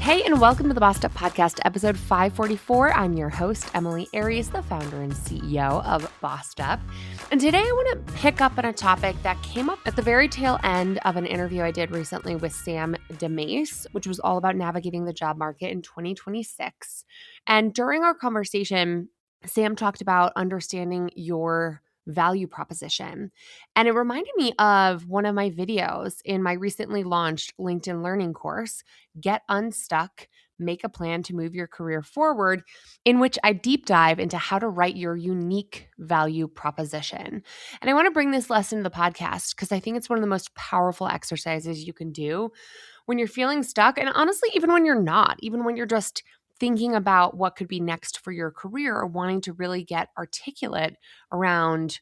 Hey, and welcome to the Bossed Up Podcast, episode 544. I'm your host, Emily Aries, the founder and CEO of Bossed Up. And today I want to pick up on a topic that came up at the very tail end of an interview I did recently with Sam DeMace, which was all about navigating the job market in 2026. And during our conversation, Sam talked about understanding your value proposition. And it reminded me of one of my videos in my recently launched LinkedIn learning course, Get Unstuck, Make a Plan to Move Your Career Forward, in which I deep dive into how to write your unique value proposition. And I want to bring this lesson to the podcast because I think it's one of the most powerful exercises you can do when you're feeling stuck. And honestly, even when you're not, even when you're just thinking about what could be next for your career or wanting to really get articulate around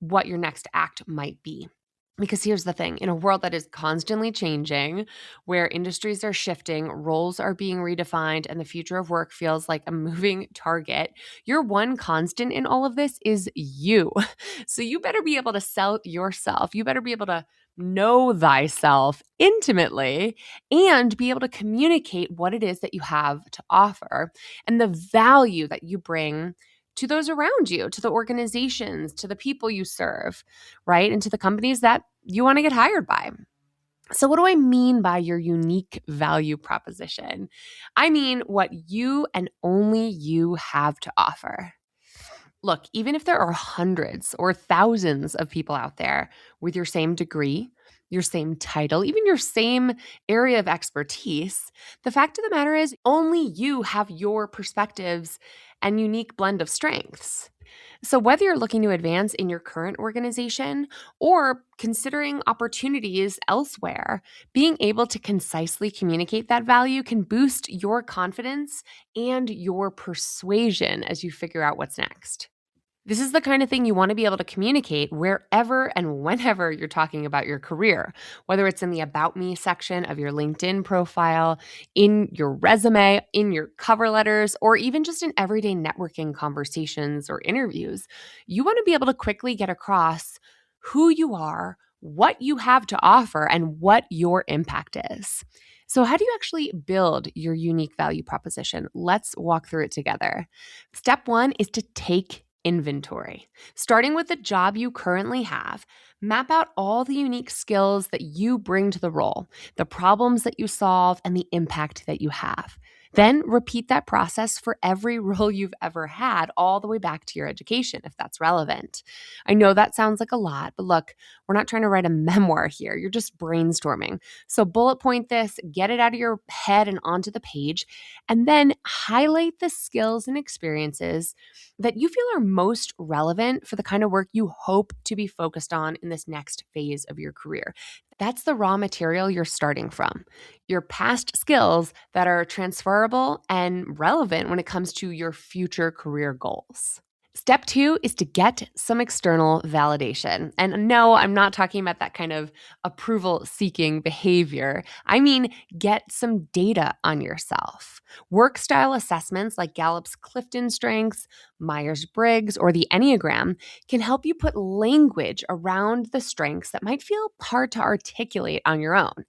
what your next act might be. Because here's the thing, in a world that is constantly changing, where industries are shifting, roles are being redefined, and the future of work feels like a moving target, your one constant in all of this is you. So you better be able to sell yourself. You better be able to know thyself intimately and be able to communicate what it is that you have to offer and the value that you bring to those around you, to the organizations, to the people you serve, right? And to the companies that you want to get hired by. So what do I mean by your unique value proposition? I mean what you and only you have to offer. Look, even if there are hundreds or thousands of people out there with your same degree, your same title, even your same area of expertise, the fact of the matter is only you have your perspectives and unique blend of strengths. So whether you're looking to advance in your current organization or considering opportunities elsewhere, being able to concisely communicate that value can boost your confidence and your persuasion as you figure out what's next. This is the kind of thing you want to be able to communicate wherever and whenever you're talking about your career, whether it's in the About Me section of your LinkedIn profile, in your resume, in your cover letters, or even just in everyday networking conversations or interviews. You want to be able to quickly get across who you are, what you have to offer, and what your impact is. So how do you actually build your unique value proposition? Let's walk through it together. Step one is to take inventory. Starting with the job you currently have, map out all the unique skills that you bring to the role, the problems that you solve, and the impact that you have. Then repeat that process for every role you've ever had, all the way back to your education, if that's relevant. I know that sounds like a lot, but look, we're not trying to write a memoir here. You're just brainstorming. So bullet point this, get it out of your head and onto the page, and then highlight the skills and experiences that you feel are most relevant for the kind of work you hope to be focused on in this next phase of your career. That's the raw material you're starting from. Your past skills that are transferable and relevant when it comes to your future career goals. Step two is to get some external validation. And no, I'm not talking about that kind of approval-seeking behavior. I mean, get some data on yourself. Work style assessments like Gallup's Clifton Strengths, Myers-Briggs, or the Enneagram can help you put language around the strengths that might feel hard to articulate on your own.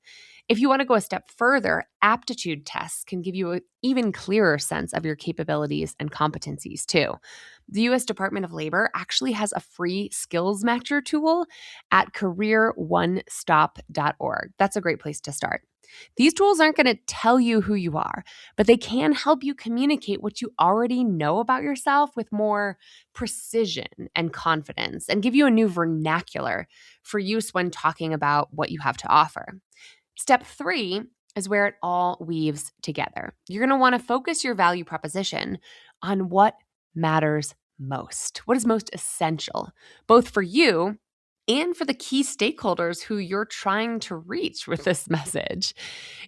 If you want to go a step further, aptitude tests can give you an even clearer sense of your capabilities and competencies too. The U.S. Department of Labor actually has a free skills matcher tool at careeronestop.org. That's a great place to start. These tools aren't going to tell you who you are, but they can help you communicate what you already know about yourself with more precision and confidence and give you a new vernacular for use when talking about what you have to offer. Step three is where it all weaves together. You're going to want to focus your value proposition on what matters most, what is most essential, both for you and for the key stakeholders who you're trying to reach with this message.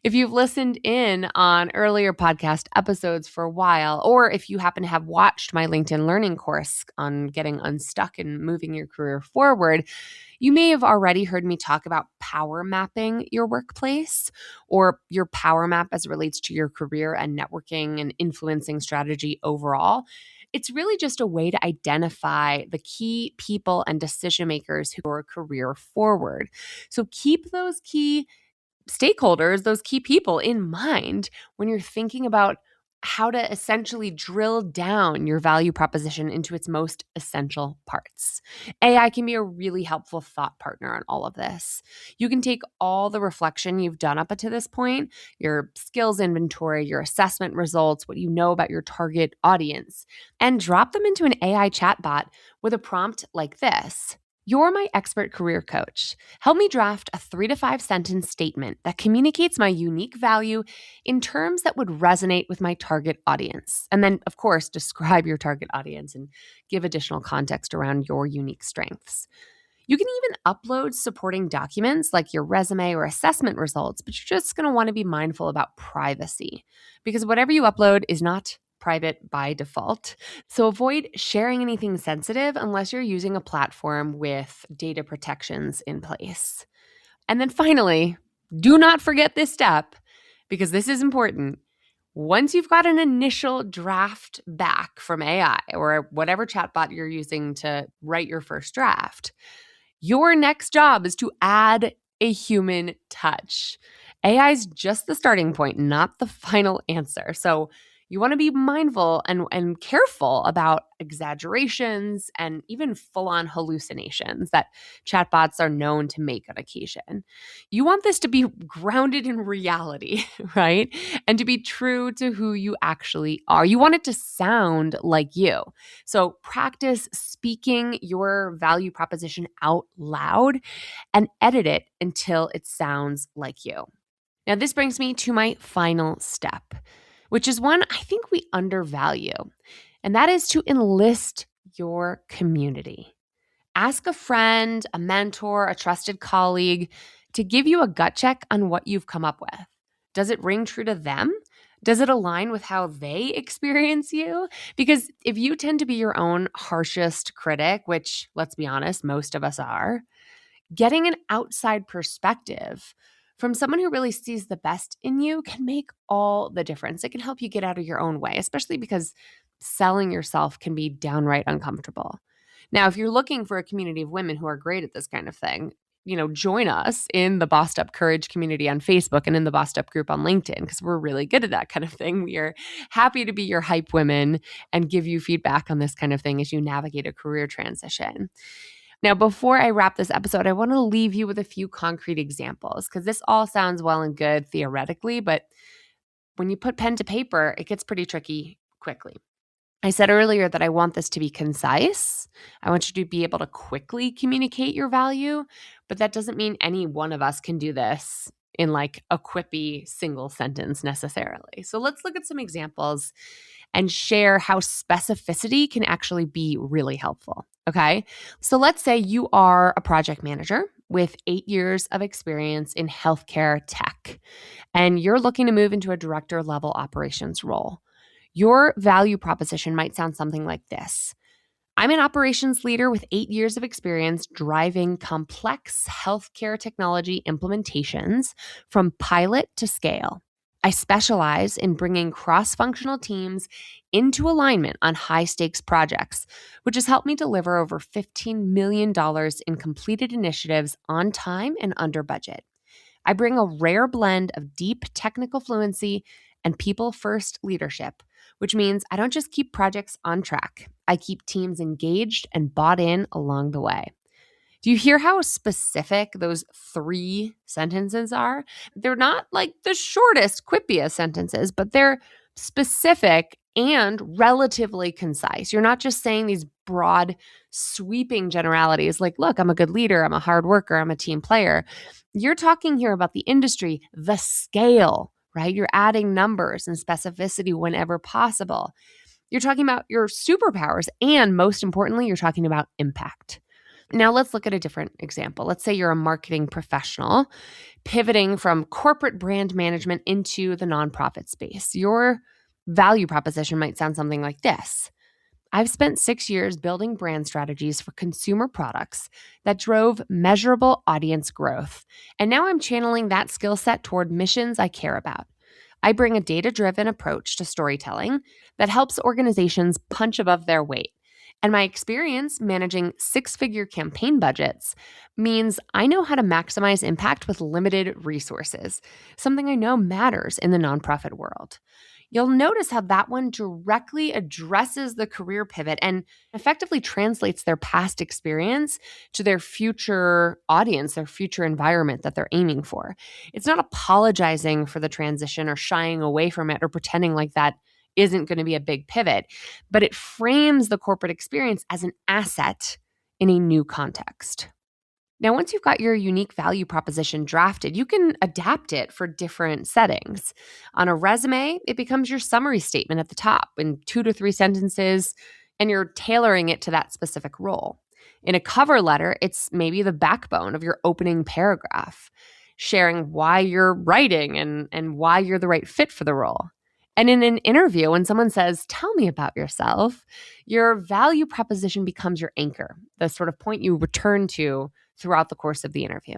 If you've listened in on earlier podcast episodes for a while, or if you happen to have watched my LinkedIn learning course on getting unstuck and moving your career forward, you may have already heard me talk about power mapping your workplace or your power map as it relates to your career and networking and influencing strategy overall. It's really just a way to identify the key people and decision makers who are career forward. So keep those key stakeholders, those key people in mind when you're thinking about how to essentially drill down your value proposition into its most essential parts. AI can be a really helpful thought partner on all of this. You can take all the reflection you've done up to this point, your skills inventory, your assessment results, what you know about your target audience, and drop them into an AI chatbot with a prompt like this. You're my expert career coach. Help me draft a 3 to 5 sentence statement that communicates my unique value in terms that would resonate with my target audience. And then, of course, describe your target audience and give additional context around your unique strengths. You can even upload supporting documents like your resume or assessment results, but you're just going to want to be mindful about privacy because whatever you upload is not private by default. So avoid sharing anything sensitive unless you're using a platform with data protections in place. And then finally, do not forget this step because this is important. Once you've got an initial draft back from AI or whatever chatbot you're using to write your first draft, your next job is to add a human touch. AI is just the starting point, not the final answer. So you want to be mindful and careful about exaggerations and even full-on hallucinations that chatbots are known to make on occasion. You want this to be grounded in reality, right? And to be true to who you actually are. You want it to sound like you. So practice speaking your value proposition out loud and edit it until it sounds like you. Now, this brings me to my final step, which is one I think we undervalue, and that is to enlist your community. Ask a friend, a mentor, a trusted colleague to give you a gut check on what you've come up with. Does it ring true to them? Does it align with how they experience you? Because if you tend to be your own harshest critic, which, let's be honest, most of us are, getting an outside perspective from someone who really sees the best in you can make all the difference. It can help you get out of your own way, especially because selling yourself can be downright uncomfortable. Now, if you're looking for a community of women who are great at this kind of thing, join us in the Bossed Up Courage community on Facebook and in the Bossed Up group on LinkedIn because we're really good at that kind of thing. We are happy to be your hype women and give you feedback on this kind of thing as you navigate a career transition. Now, before I wrap this episode, I want to leave you with a few concrete examples because this all sounds well and good theoretically, but when you put pen to paper, it gets pretty tricky quickly. I said earlier that I want this to be concise. I want you to be able to quickly communicate your value, but that doesn't mean any one of us can do this in like a quippy single sentence necessarily. So let's look at some examples and share how specificity can actually be really helpful. Okay. So let's say you are a project manager with 8 years of experience in healthcare tech, and you're looking to move into a director level operations role. Your value proposition might sound something like this. I'm an operations leader with 8 years of experience driving complex healthcare technology implementations from pilot to scale. I specialize in bringing cross-functional teams into alignment on high-stakes projects, which has helped me deliver over $15 million in completed initiatives on time and under budget. I bring a rare blend of deep technical fluency and people-first leadership, which means I don't just keep projects on track. I keep teams engaged and bought in along the way. Do you hear how specific those 3 sentences are? They're not like the shortest, quippiest sentences, but they're specific and relatively concise. You're not just saying these broad, sweeping generalities like, look, I'm a good leader, I'm a hard worker, I'm a team player. You're talking here about the industry, the scale, right? You're adding numbers and specificity whenever possible. You're talking about your superpowers, and most importantly, you're talking about impact. Now let's look at a different example. Let's say you're a marketing professional pivoting from corporate brand management into the nonprofit space. Your value proposition might sound something like this. I've spent 6 years building brand strategies for consumer products that drove measurable audience growth. And now I'm channeling that skill set toward missions I care about. I bring a data-driven approach to storytelling that helps organizations punch above their weight. And my experience managing six-figure campaign budgets means I know how to maximize impact with limited resources, something I know matters in the nonprofit world. You'll notice how that one directly addresses the career pivot and effectively translates their past experience to their future audience, their future environment that they're aiming for. It's not apologizing for the transition or shying away from it or pretending like that isn't going to be a big pivot, but it frames the corporate experience as an asset in a new context. Now, once you've got your unique value proposition drafted, you can adapt it for different settings. On a resume, it becomes your summary statement at the top in 2 to 3 sentences, and you're tailoring it to that specific role. In a cover letter, it's maybe the backbone of your opening paragraph, sharing why you're writing and why you're the right fit for the role. And in an interview, when someone says, "Tell me about yourself," your value proposition becomes your anchor, the sort of point you return to throughout the course of the interview.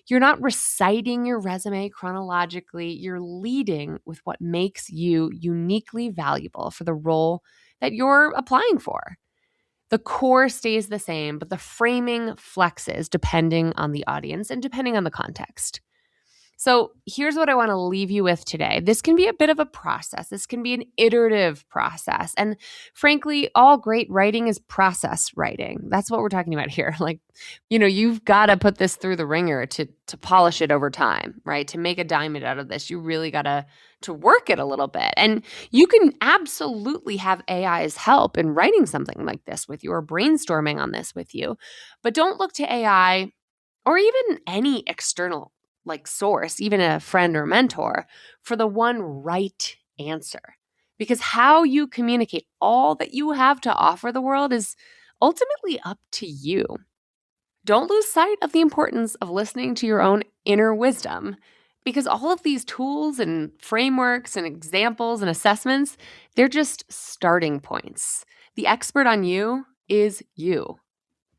You're not reciting your resume chronologically, you're leading with what makes you uniquely valuable for the role that you're applying for. The core stays the same, but the framing flexes depending on the audience and depending on the context. So here's what I want to leave you with today. This can be a bit of a process. This can be an iterative process. And frankly, all great writing is process writing. That's what we're talking about here. You've got to put this through the ringer to polish it over time, right? To make a diamond out of this, you really got to work it a little bit. And you can absolutely have AI's help in writing something like this with you or brainstorming on this with you. But don't look to AI or even any external source, even a friend or mentor, for the one right answer. Because how you communicate all that you have to offer the world is ultimately up to you. Don't lose sight of the importance of listening to your own inner wisdom, because all of these tools and frameworks and examples and assessments, they're just starting points. The expert on you is you.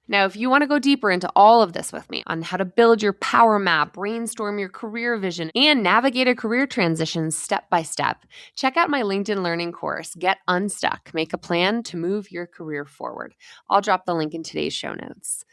Now, if you want to go deeper into all of this with me on how to build your power map, brainstorm your career vision, and navigate a career transition step by step, check out my LinkedIn Learning course, Get Unstuck, Make a Plan to Move Your Career Forward. I'll drop the link in today's show notes.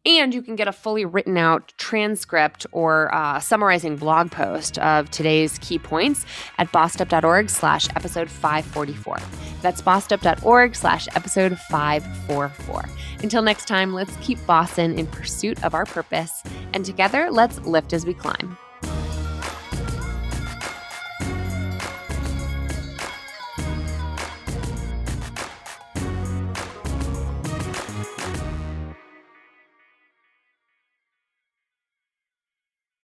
And you can get a fully written out transcript or summarizing blog post of today's key points at bossedup.org/episode 544. That's bossedup.org/episode 544. Until next time, let's keep bossing in pursuit of our purpose. And together, let's lift as we climb.